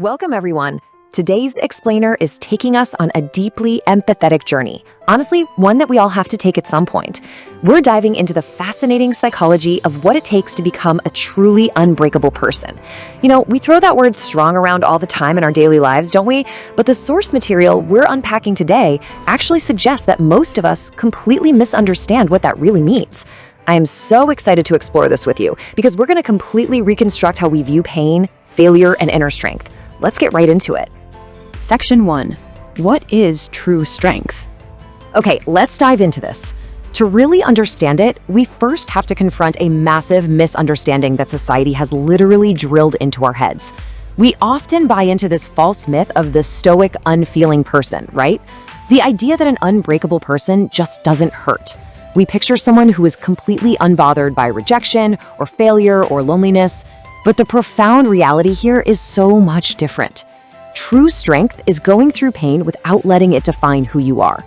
Welcome, everyone. Today's explainer is taking us on a deeply empathetic journey. Honestly, one that we all have to take at some point. We're diving into the fascinating psychology of what it takes to become a truly unbreakable person. We throw that word strong around all the time in our daily lives, don't we? But the source material we're unpacking today actually suggests that most of us completely misunderstand what that really means. I am so excited to explore this with you because we're going to completely reconstruct how we view pain, failure, and inner strength. Let's get right into it. Section 1. What is true strength? Okay, let's dive into this. To really understand it, we first have to confront a massive misunderstanding that society has literally drilled into our heads. We often buy into this false myth of the stoic, unfeeling person, right? The idea that an unbreakable person just doesn't hurt. We picture someone who is completely unbothered by rejection or failure or loneliness, but the profound reality here is so much different. True strength is going through pain without letting it define who you are.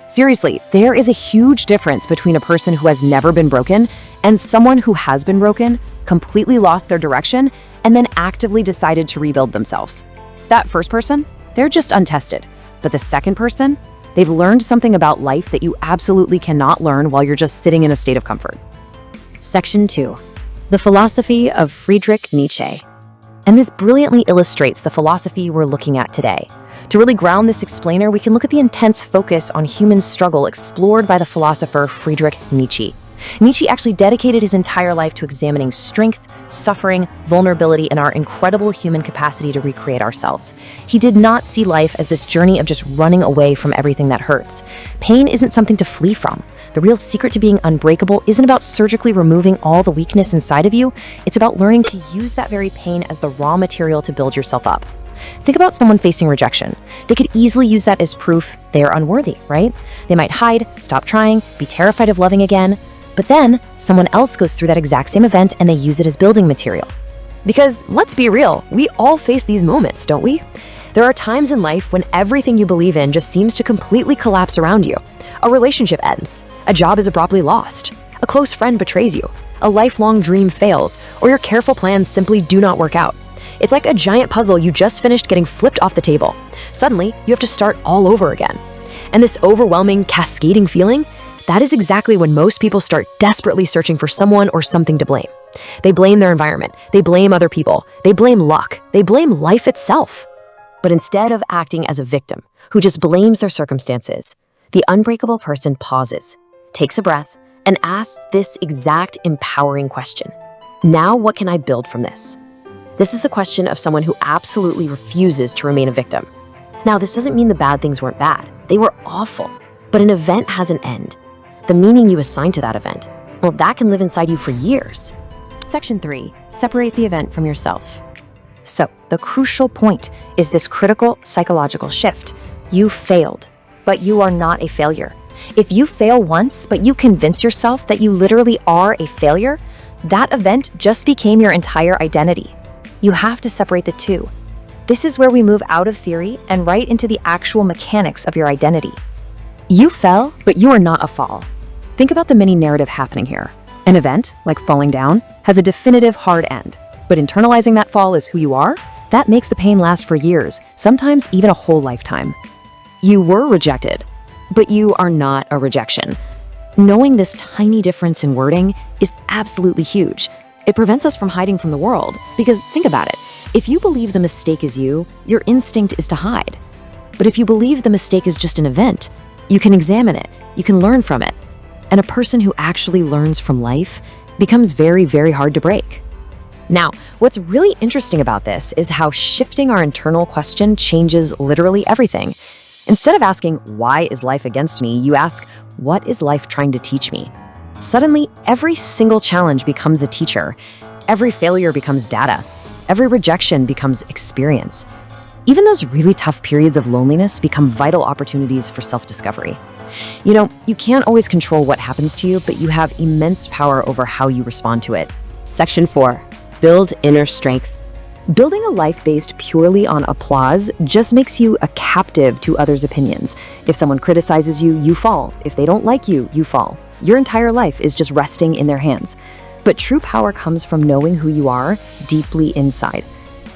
Seriously, there is a huge difference between a person who has never been broken and someone who has been broken, completely lost their direction, and then actively decided to rebuild themselves. That first person, they're just untested. But the second person, they've learned something about life that you absolutely cannot learn while you're just sitting in a state of comfort. Section 2. The philosophy of Friedrich Nietzsche. And this brilliantly illustrates the philosophy we're looking at today. To really ground this explainer, we can look at the intense focus on human struggle explored by the philosopher Friedrich Nietzsche. Nietzsche actually dedicated his entire life to examining strength, suffering, vulnerability, and our incredible human capacity to recreate ourselves. He did not see life as this journey of just running away from everything that hurts. Pain isn't something to flee from. The real secret to being unbreakable isn't about surgically removing all the weakness inside of you. It's about learning to use that very pain as the raw material to build yourself up. Think about someone facing rejection. They could easily use that as proof they are unworthy, right? They might hide, stop trying, be terrified of loving again. But then someone else goes through that exact same event and they use it as building material. Because let's be real, we all face these moments, don't we? There are times in life when everything you believe in just seems to completely collapse around you. A relationship ends, a job is abruptly lost, a close friend betrays you, a lifelong dream fails, or your careful plans simply do not work out. It's like a giant puzzle you just finished getting flipped off the table. Suddenly, you have to start all over again. And this overwhelming, cascading feeling, that is exactly when most people start desperately searching for someone or something to blame. They blame their environment, they blame other people, they blame luck, they blame life itself. But instead of acting as a victim who just blames their circumstances, the unbreakable person pauses, takes a breath, and asks this exact empowering question. Now what can I build from this? This is the question of someone who absolutely refuses to remain a victim. Now, this doesn't mean the bad things weren't bad. They were awful. But an event has an end. The meaning you assign to that event, well, that can live inside you for years. Section 3. Separate the event from yourself. So, the crucial point is this critical psychological shift. You failed, but you are not a failure. If you fail once, but you convince yourself that you literally are a failure, that event just became your entire identity. You have to separate the two. This is where we move out of theory and right into the actual mechanics of your identity. You fell, but you are not a fall. Think about the mini narrative happening here. An event, like falling down, has a definitive hard end. But internalizing that fall as who you are, that makes the pain last for years, sometimes even a whole lifetime. You were rejected, but you are not a rejection. Knowing this tiny difference in wording is absolutely huge. It prevents us from hiding from the world, because think about it. If you believe the mistake is you, your instinct is to hide. But if you believe the mistake is just an event, you can examine it, you can learn from it. And a person who actually learns from life becomes very, very hard to break. Now, what's really interesting about this is how shifting our internal question changes literally everything. Instead of asking, why is life against me, you ask, what is life trying to teach me? Suddenly, every single challenge becomes a teacher. Every failure becomes data. Every rejection becomes experience. Even those really tough periods of loneliness become vital opportunities for self-discovery. You can't always control what happens to you, but you have immense power over how you respond to it. Section 4. Build inner strength. Building a life based purely on applause just makes you a captive to others' opinions. If someone criticizes you, you fall. If they don't like you, you fall. Your entire life is just resting in their hands. But true power comes from knowing who you are deeply inside.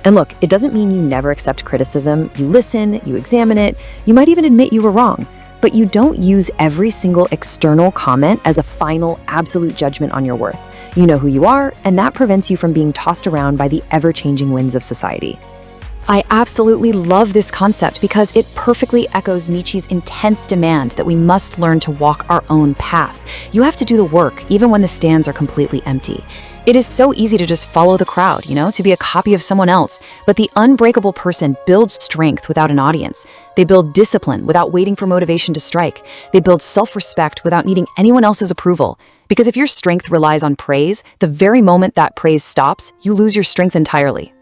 And look, it doesn't mean you never accept criticism. You listen, you examine it, you might even admit you were wrong. But you don't use every single external comment as a final, absolute judgment on your worth. You know who you are, and that prevents you from being tossed around by the ever-changing winds of society. I absolutely love this concept because it perfectly echoes Nietzsche's intense demand that we must learn to walk our own path. You have to do the work, even when the stands are completely empty. It is so easy to just follow the crowd, to be a copy of someone else. But the unbreakable person builds strength without an audience. They build discipline without waiting for motivation to strike. They build self-respect without needing anyone else's approval. Because if your strength relies on praise, the very moment that praise stops, you lose your strength entirely.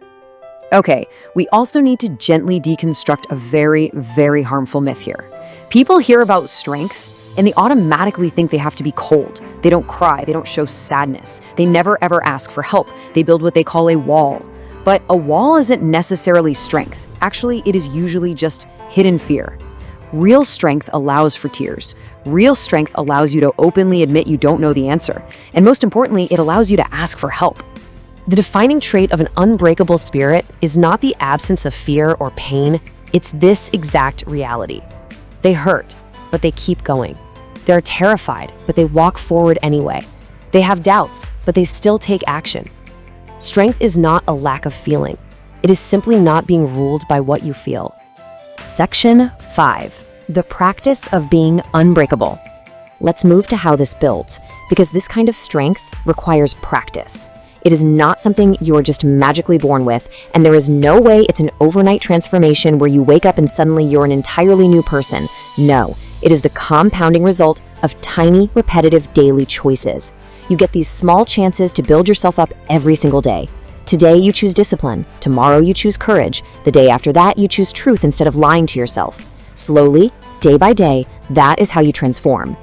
Okay, we also need to gently deconstruct a very, very harmful myth here. People hear about strength and they automatically think they have to be cold. They don't cry, they don't show sadness. They never ever ask for help. They build what they call a wall. But a wall isn't necessarily strength. Actually, it is usually just hidden fear. Real strength allows for tears. Real strength allows you to openly admit you don't know the answer. And most importantly, it allows you to ask for help. The defining trait of an unbreakable spirit is not the absence of fear or pain, it's this exact reality. They hurt, but they keep going. They're terrified, but they walk forward anyway. They have doubts, but they still take action. Strength is not a lack of feeling. It is simply not being ruled by what you feel. Section 5. The practice of being unbreakable. Let's move to how this builds, because this kind of strength requires practice. It is not something you're just magically born with, and there is no way it's an overnight transformation where you wake up and suddenly you're an entirely new person. No, it is the compounding result of tiny, repetitive daily choices. You get these small chances to build yourself up every single day. Today you choose discipline, tomorrow you choose courage, the day after that you choose truth instead of lying to yourself. Slowly, day by day, that is how you transform.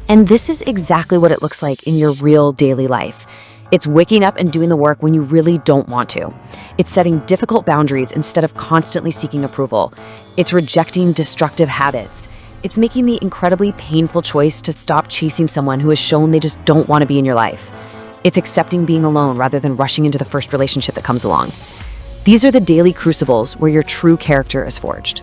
And this is exactly what it looks like in your real daily life. It's waking up and doing the work when you really don't want to. It's setting difficult boundaries instead of constantly seeking approval. It's rejecting destructive habits. It's making the incredibly painful choice to stop chasing someone who has shown they just don't want to be in your life. It's accepting being alone rather than rushing into the first relationship that comes along. These are the daily crucibles where your true character is forged.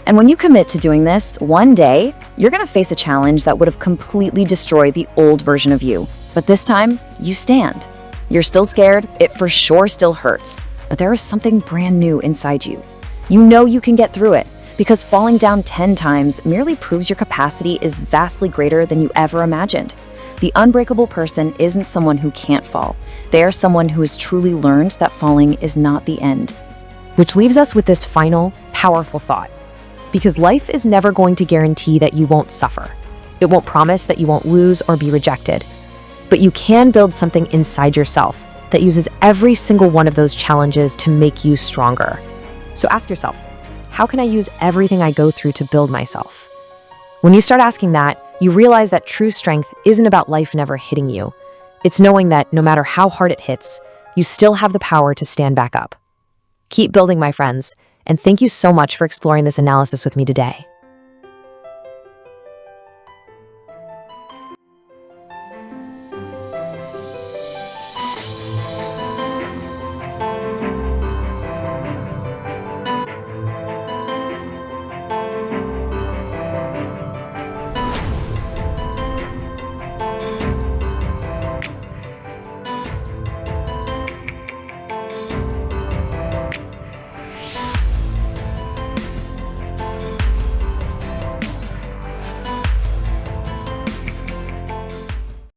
And when you commit to doing this, one day, you're going to face a challenge that would have completely destroyed the old version of you. But this time, you stand. You're still scared, it for sure still hurts, but there is something brand new inside you. You know you can get through it, because falling down 10 times merely proves your capacity is vastly greater than you ever imagined. The unbreakable person isn't someone who can't fall. They are someone who has truly learned that falling is not the end. Which leaves us with this final, powerful thought. Because life is never going to guarantee that you won't suffer. It won't promise that you won't lose or be rejected. But you can build something inside yourself that uses every single one of those challenges to make you stronger. So ask yourself, how can I use everything I go through to build myself? When you start asking that, you realize that true strength isn't about life never hitting you. It's knowing that no matter how hard it hits, you still have the power to stand back up. Keep building, my friends, and thank you so much for exploring this analysis with me today.